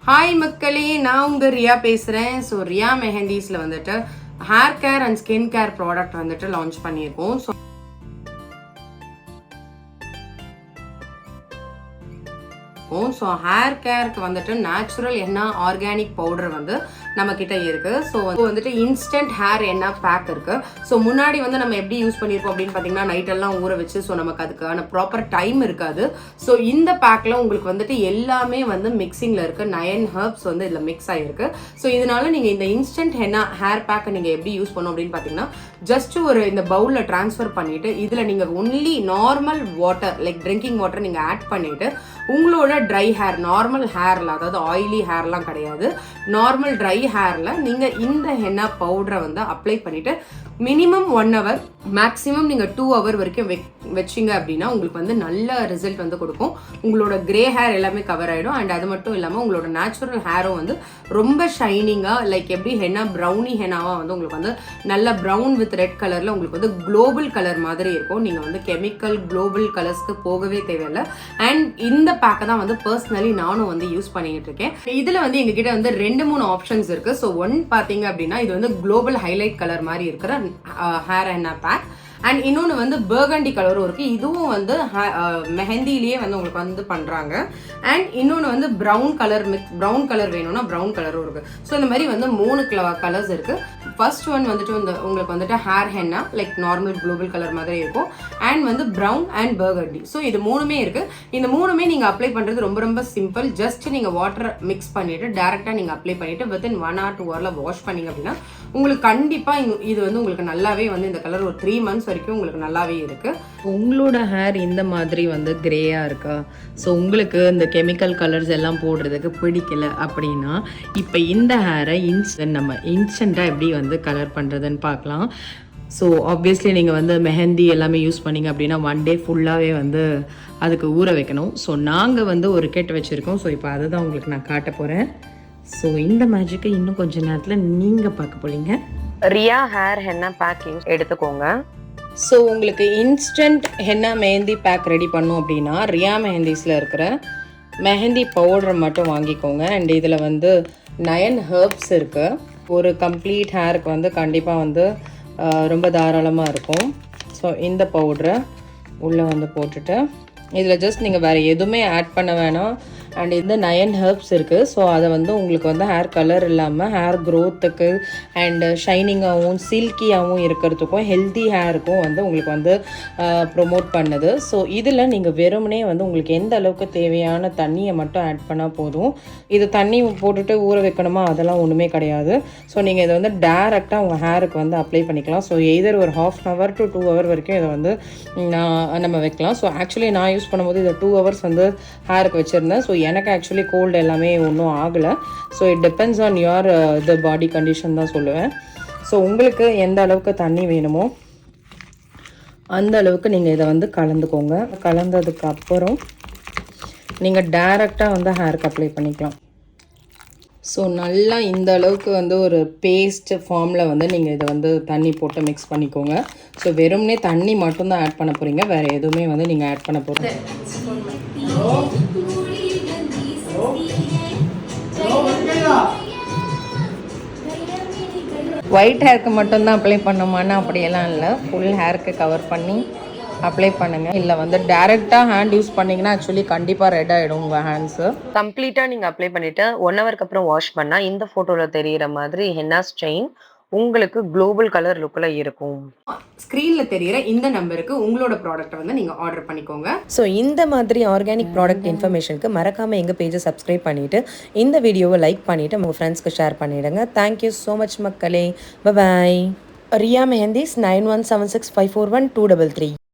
Hi மக்களே, நான் உங்கள் ரியா பேசுகிறேன். ஸோ ரியா மெஹந்திஸில் வந்துட்டு hair care and skin care product வந்துட்டு லான்ச் பண்ணியிருக்கோம். ஸோ ஹேர் கேருக்கு வந்துட்டு நேச்சுரல் என்ன ஆர்கானிக் பவுடர் வந்து நம்ம கிட்ட இருக்கு. ஸோ வந்துட்டு இன்ஸ்டன்ட் ஹேர் என்ன பேக் இருக்கு. ஸோ முன்னாடி வந்து நம்ம எப்படி யூஸ் பண்ணியிருப்போம் அப்படின்னு பார்த்தீங்கன்னா நைட் எல்லாம் ஊற வச்சு ஸோ நமக்கு அதுக்கான ப்ராப்பர் டைம் இருக்காது. ஸோ இந்த பேக்கில் உங்களுக்கு வந்துட்டு எல்லாமே வந்து மிக்சிங்கில் இருக்கு. 9 ஹெர்ப்ஸ் வந்து இதில் மிக்ஸ் ஆகிருக்கு. ஸோ இதனால நீங்கள் இந்த இன்ஸ்டன்ட் ஹென்னா ஹேர் பேக்கை நீங்கள் எப்படி யூஸ் பண்ணணும் அப்படின்னு பார்த்தீங்கன்னா ஜஸ்ட் ஒரு இந்த பவுலில் ட்ரான்ஸ்ஃபர் பண்ணிட்டு இதில் நீங்கள் only normal water like drinking water நீங்கள் ஆட் பண்ணிட்டு உங்களோட ட்ரை ஹேர் நார்மல் ஹேரில், அதாவது ஆயிலி ஹேர்லாம் கிடையாது, நார்மல் ட்ரை ஹேரில் நீங்கள் இந்த ஹென்னா பவுடரை வந்து அப்ளை பண்ணிவிட்டு மினிமம் 1 hour மேக்ஸிமம் நீங்கள் 2 hour வரைக்கும் வச்சிங்க அப்படின்னா உங்களுக்கு வந்து நல்ல ரிசல்ட் வந்து கொடுக்கும். உங்களோட கிரே ஹேர் எல்லாமே கவர் ஆகிடும். அண்ட் அது மட்டும் இல்லாமல் உங்களோட நேச்சுரல் ஹேரும் வந்து ரொம்ப ஷைனிங்காக லைக் எப்படி ஹென்னா ப்ரௌனி ஹென்னாவாக வந்து உங்களுக்கு வந்து நல்ல ப்ரௌன் வித் ரெட் கலரில் உங்களுக்கு வந்து குளோபல் கலர் மாதிரி இருக்கும். நீங்கள் வந்து கெமிக்கல் குளோபல் கலர்ஸ்க்கு போகவே தேவையில்லை. அண்ட் இந்த பேக்கை தான் வந்து பர்சனலி நானும் வந்து யூஸ் பண்ணிக்கிட்டு இருக்கேன். இதில் வந்து எங்ககிட்ட வந்து 2-3 ஆப்ஷன்ஸ் இருக்குது. ஸோ ஒன் பார்த்தீங்க அப்படின்னா இது வந்து குளோபல் ஹைலைட் கலர் மாதிரி இருக்கிற ஹேர் ஹென்னா பேக். அண்ட் இன்னொன்று வந்து பர்கண்டி கலரும் இருக்குது. இதுவும் வந்து மெஹந்திலேயே வந்து உங்களுக்கு வந்து பண்ணுறாங்க. அண்ட் இன்னொன்று வந்து ப்ரௌன் கலர் வேணும்னா ப்ரௌன் கலரும் இருக்குது. ஸோ இந்த மாதிரி வந்து 3 கலர்ஸ் இருக்குது. ஃபர்ஸ்ட் ஒன் வந்துட்டு உங்களுக்கு வந்துட்டு hair henna like normal global colour மாதிரி இருக்கும். அண்ட் வந்து ப்ரௌன் அண்ட் பர்கண்டி. ஸோ இது 3மே இருக்குது. இந்த 3மே நீங்கள் அப்ளை பண்ணுறது ரொம்ப ரொம்ப சிம்பிள். ஜஸ்ட் நீங்கள் வாட்டர் மிக்ஸ் பண்ணிவிட்டு டேரெக்டாக நீங்கள் அப்ளை பண்ணிவிட்டு வித்தின் 1 or 2 hour வாஷ் பண்ணிங்க அப்படின்னா உங்களுக்கு கண்டிப்பாக இது வந்து உங்களுக்கு நல்லாவே வந்து இந்த கலர் ஒரு 3 months வரைக்கும் உங்களுக்கு நல்லாவே இருக்குது. உங்களோட ஹேர் இந்த மாதிரி வந்து கிரேயாக இருக்கா, ஸோ உங்களுக்கு இந்த கெமிக்கல் கலர்ஸ் எல்லாம் போடுறதுக்கு பிடிக்கல அப்படின்னா இப்போ இந்த ஹேரை நம்ம இன்ஸ்டண்ட்டாக எப்படி வந்து கலர் பண்ணுறதுன்னு பார்க்கலாம். ஸோ ஆப்வியஸ்லி நீங்கள் வந்து மெஹந்தி எல்லாமே யூஸ் பண்ணிங்க அப்படின்னா 1 day ஃபுல்லாகவே வந்து அதுக்கு ஊற வைக்கணும். ஸோ நாங்கள் வந்து ஒரு கெட் வச்சுருக்கோம். ஸோ இப்போ அதை தான் உங்களுக்கு நான் காட்ட போகிறேன். ஸோ இந்த மேஜிக்கை இன்னும் கொஞ்சம் நேரத்தில் நீங்கள் பார்க்க போறீங்க. ரியா ஹேர் ஹென்னா பேக் எடுத்துக்கோங்க. ஸோ உங்களுக்கு instant henna mehndi pack ready பண்ணோம் அப்படின்னா ரியா மெஹந்திஸில் இருக்கிற மெஹந்தி பவுடரை மட்டும் வாங்கிக்கோங்க. அண்ட் இதில் வந்து 9 ஹெர்ப்ஸ் இருக்குது. ஒரு கம்ப்ளீட் ஹேருக்கு வந்து கண்டிப்பாக வந்து ரொம்ப தாராளமாக இருக்கும். ஸோ இந்த பவுடரை உள்ளே வந்து போட்டுட்டு இதில் ஜஸ்ட் நீங்கள் வேறு எதுவுமே ஆட் பண்ண வேணாம். அண்ட் இந்த 9 ஹெர்ப்ஸ் இருக்குது. ஸோ அதை வந்து உங்களுக்கு வந்து ஹேர் கலர் இல்லாமல் ஹேர் க்ரோத்துக்கு அண்டு ஷைனிங்காகவும் சில்கியாகவும் இருக்கிறதுக்கும் ஹெல்த்தி ஹேருக்கும் வந்து உங்களுக்கு வந்து ப்ரொமோட் பண்ணுது. ஸோ இதில் நீங்கள் வெறுமனே வந்து உங்களுக்கு எந்த அளவுக்கு தேவையான தண்ணியை மட்டும் ஆட் பண்ணால் போதும். இது தண்ணி போட்டுட்டு ஊற வைக்கணுமா அதெல்லாம் ஒன்றுமே கிடையாது. ஸோ நீங்கள் இதை வந்து டேரெக்டாக உங்கள் ஹேருக்கு வந்து அப்ளை பண்ணிக்கலாம். ஸோ எய்தர் ஒரு 1/2 hour to 2 hour வரைக்கும் இதை வந்து நம்ம வைக்கலாம். ஸோ ஆக்சுவலி நான் யூஸ் பண்ணும்போது இதை 2 hours வந்து ஹேருக்கு வச்சுருந்தேன். ஸோ எனக்கு ஆக்சுவலி கோல்டு எல்லாமே ஒன்றும் ஆகலை. So it depends on your the body condition தான் சொல்லுவேன். ஸோ உங்களுக்கு எந்த அளவுக்கு தண்ணி வேணுமோ அந்த அளவுக்கு நீங்கள் இதை வந்து கலந்துக்கோங்க. கலந்ததுக்கு அப்புறம் நீங்கள் டைரெக்டாக வந்து ஹேருக்கு அப்ளை பண்ணிக்கலாம். ஸோ நல்லா இந்த அளவுக்கு வந்து ஒரு பேஸ்ட் ஃபார்மில் வந்து நீங்கள் இதை வந்து தண்ணி போட்டு மிக்ஸ் பண்ணிக்கோங்க. ஸோ வெறும்னே தண்ணி மட்டும்தான் ஆட் பண்ண போகிறீங்க, வேறு எதுவுமே வந்து நீங்கள் ஆட் பண்ண போகிறீங்க. ஒயிட் ஹேருக்கு மட்டும்தான் அப்ளை பண்ணுமான்னா அப்படியெல்லாம் இல்லை, ஃபுல் ஹேருக்கு கவர் பண்ணி அப்ளை பண்ணுங்கள். இல்லை வந்து டேரெக்டாக ஹேண்ட் யூஸ் பண்ணிங்கன்னா ஆக்சுவலி கண்டிப்பாக ரெட் ஆகிடும் உங்கள் ஹேண்ட்ஸு. கம்ப்ளீட்டாக நீங்கள் அப்ளை பண்ணிவிட்டு 1 hourக்கு அப்புறம் வாஷ் பண்ணால் இந்த ஃபோட்டோவில் தெரிகிற மாதிரி ஹென்னா ஸ்ட்ரெயின் உங்களுக்கு குளோபல் கலர் லுக்கில் இருக்கும். ஸ்க்ரீனில் தெரிகிற இந்த நம்பருக்கு உங்களோட ப்ராடக்ட்டை வந்து நீங்கள் ஆர்டர் பண்ணிக்கோங்க. ஸோ இந்த மாதிரி ஆர்கானிக் ப்ராடக்ட் இன்ஃபர்மேஷனுக்கு மறக்காமல் எங்கள் பேஜை சப்ஸ்கிரைப் பண்ணிவிட்டு இந்த வீடியோவை லைக் பண்ணிவிட்டு உங்கள் ஃப்ரெண்ட்ஸ்க்கு ஷேர் பண்ணிவிடுங்க. தேங்க்யூ ஸோ மச் மக்களே. பாய். ரியா மெஹந்திஸ் 9176541233.